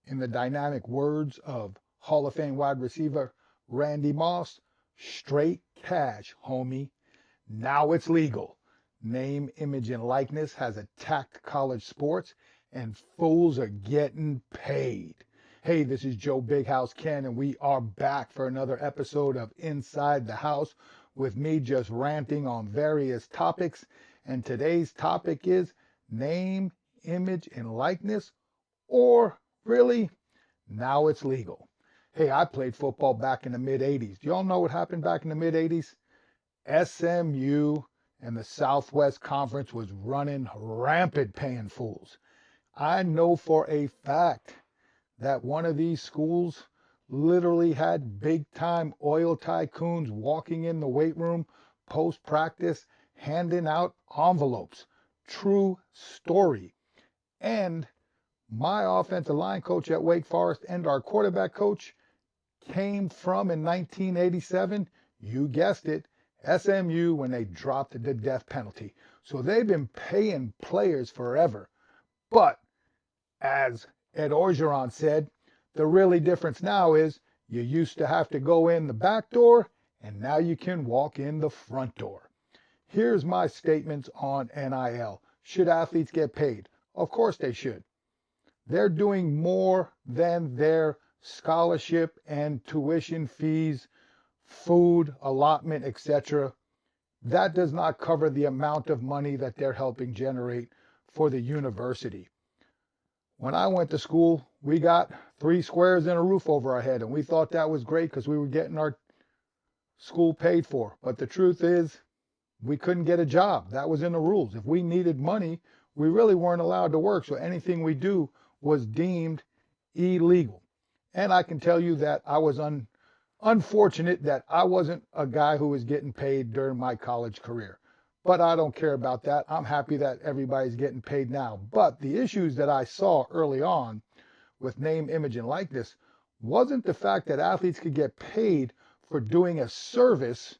In the dynamic words of Hall of Fame wide receiver Randy Moss, straight cash, homie. Now it's legal. Name, image, and likeness has attacked college sports, and fools are getting paid. Hey, this is Joe Big House Kenn, and we are back for another episode of Inside the House with me just ranting on various topics. And today's topic is name, image, and likeness, or really, now it's legal. Hey, I played football back in the mid-'80s. Do y'all know what happened back in the mid-'80s? SMU and the Southwest Conference was running rampant paying fools. I know for a fact that one of these schools literally had big-time oil tycoons walking in the weight room post-practice, handing out envelopes. True story. And my offensive line coach at Wake Forest and our quarterback coach came from, in 1987, you guessed it, SMU, when they dropped the death penalty. So they've been paying players forever. But as Ed Orgeron said, the really difference now is you used to have to go in the back door, and now you can walk in the front door. Here's my statements on NIL. Should athletes get paid? Of course they should. They're doing more than their scholarship and tuition fees, food, allotment, etc. That does not cover the amount of money that they're helping generate for the university. When I went to school, we got 3 squares and a roof over our head, and we thought that was great because we were getting our school paid for. But the truth is, we couldn't get a job. That was in the rules. If we needed money, we really weren't allowed to work. So anything we do was deemed illegal. And I can tell you that I was unfortunate that I wasn't a guy who was getting paid during my college career. But I don't care about that. I'm happy that everybody's getting paid now. But the issues that I saw early on with name, image, and likeness wasn't the fact that athletes could get paid for doing a service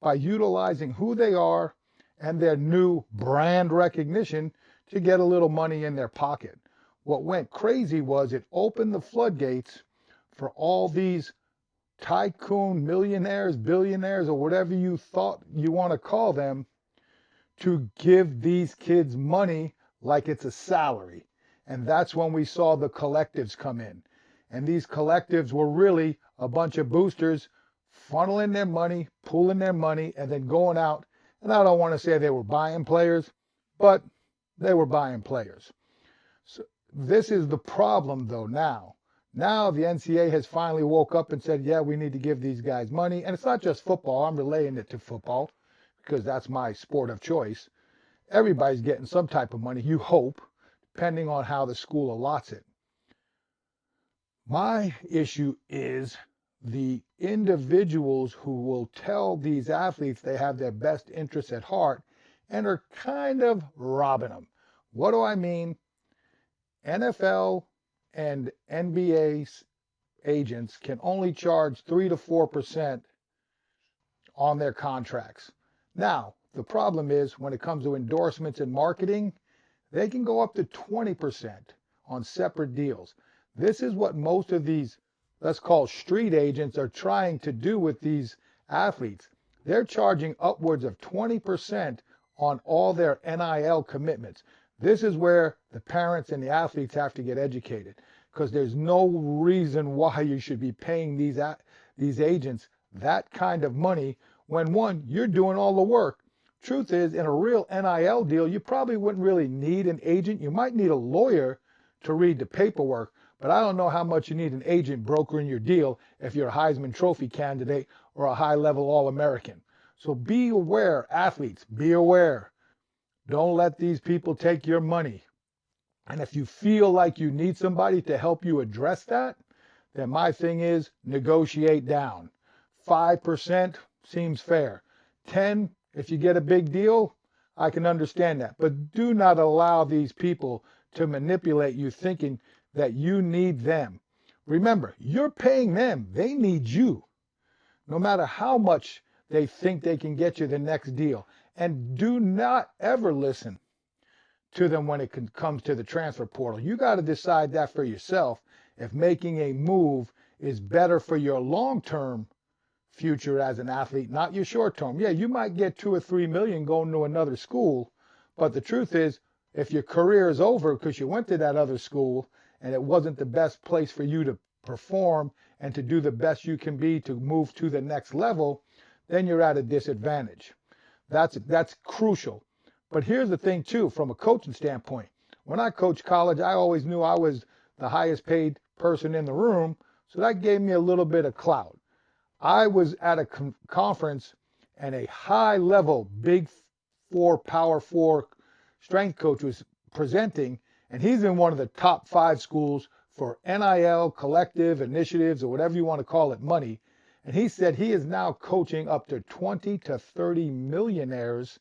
by utilizing who they are and their new brand recognition to get a little money in their pocket. What went crazy was it opened the floodgates for all these tycoon millionaires, billionaires, or whatever you thought you want to call them, to give these kids money like it's a salary. And that's when we saw the collectives come in. And these collectives were really a bunch of boosters funneling their money, pooling their money, and then going out. And I don't want to say they were buying players, but they were buying players. So this is the problem, though, now. Now the NCAA has finally woke up and said, yeah, we need to give these guys money. And it's not just football. I'm relaying it to football because that's my sport of choice. Everybody's getting some type of money, you hope, depending on how the school allots it. My issue is the individuals who will tell these athletes they have their best interests at heart and are kind of robbing them. What do I mean? NFL and NBA agents can only charge 3 to 4% on their contracts. Now, the problem is when it comes to endorsements and marketing, they can go up to 20% on separate deals. This is what most of these, let's call street agents, are trying to do with these athletes. They're charging upwards of 20% on all their NIL commitments. This is where the parents and the athletes have to get educated, because there's no reason why you should be paying these agents that kind of money when, one, you're doing all the work. Truth is, in a real NIL deal, you probably wouldn't really need an agent. You might need a lawyer to read the paperwork, but I don't know how much you need an agent brokering your deal if you're a Heisman Trophy candidate or a high-level All-American. So be aware, athletes, be aware. Don't let these people take your money. And if you feel like you need somebody to help you address that, then my thing is negotiate down. 5% seems fair. 10, if you get a big deal, I can understand that. But do not allow these people to manipulate you thinking that you need them. Remember, you're paying them. They need you. No matter how much they think they can get you the next deal. And do not ever listen to them when it comes to the transfer portal. You got to decide that for yourself. if making a move is better for your long-term future as an athlete, not your short-term. Yeah, you might get 2 or 3 million going to another school, but the truth is, if your career is over because you went to that other school and it wasn't the best place for you to perform and to do the best you can be to move to the next level, then you're at a disadvantage. That's crucial. But here's the thing too, from a coaching standpoint. When I coached college, I always knew I was the highest paid person in the room, so that gave me a little bit of clout. I was at a conference and a high-level Big Four, Power Four strength coach was presenting, and he's in one of the top 5 schools for NIL, collective initiatives, or whatever you want to call it, money. And he said he is now coaching up to 20 to 30 millionaires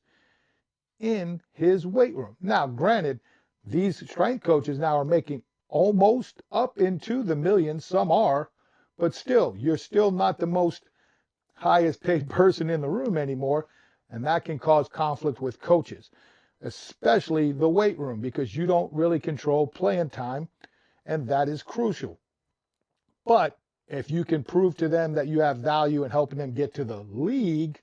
in his weight room. Now, granted, these strength coaches now are making almost up into the millions. Some are, but still, you're still not the most highest paid person in the room anymore. And that can cause conflict with coaches, especially the weight room, because you don't really control playing time. And that is crucial. But if you can prove to them that you have value in helping them get to the league,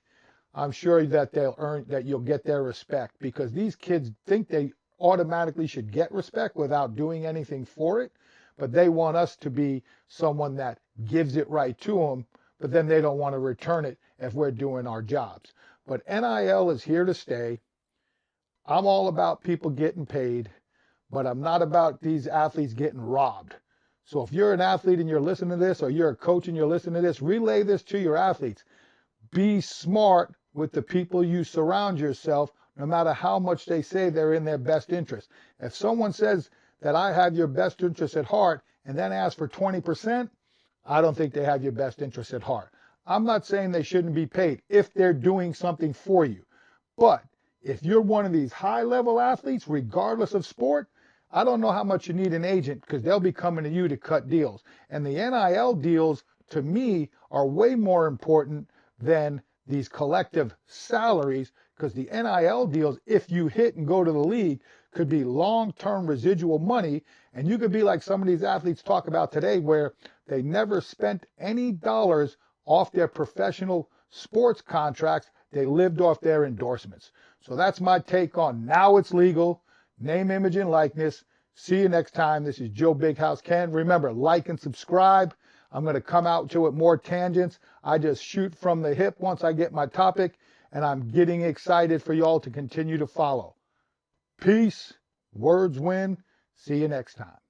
I'm sure that you'll get their respect, because these kids think they automatically should get respect without doing anything for it. But they want us to be someone that gives it right to them, but then they don't want to return it if we're doing our jobs. But NIL is here to stay. I'm all about people getting paid, but I'm not about these athletes getting robbed. So if you're an athlete and you're listening to this, or you're a coach and you're listening to this, relay this to your athletes. Be smart with the people you surround yourself, no matter how much they say they're in their best interest. If someone says that I have your best interest at heart and then ask for 20%, I don't think they have your best interest at heart. I'm not saying they shouldn't be paid if they're doing something for you. But if you're one of these high-level athletes, regardless of sport, I don't know how much you need an agent, because they'll be coming to you to cut deals. And the NIL deals, to me, are way more important than these collective salaries, because the NIL deals, if you hit and go to the league, could be long-term residual money. And you could be like some of these athletes talk about today, where they never spent any dollars off their professional sports contracts. They lived off their endorsements. So that's my take on now it's legal. Name, image, and likeness. See you next time. This is Joe Big House Ken. Remember, like and subscribe. I'm going to come out to it more tangents. I just shoot from the hip once I get my topic, and I'm getting excited for y'all to continue to follow. Peace. Words win. See you next time.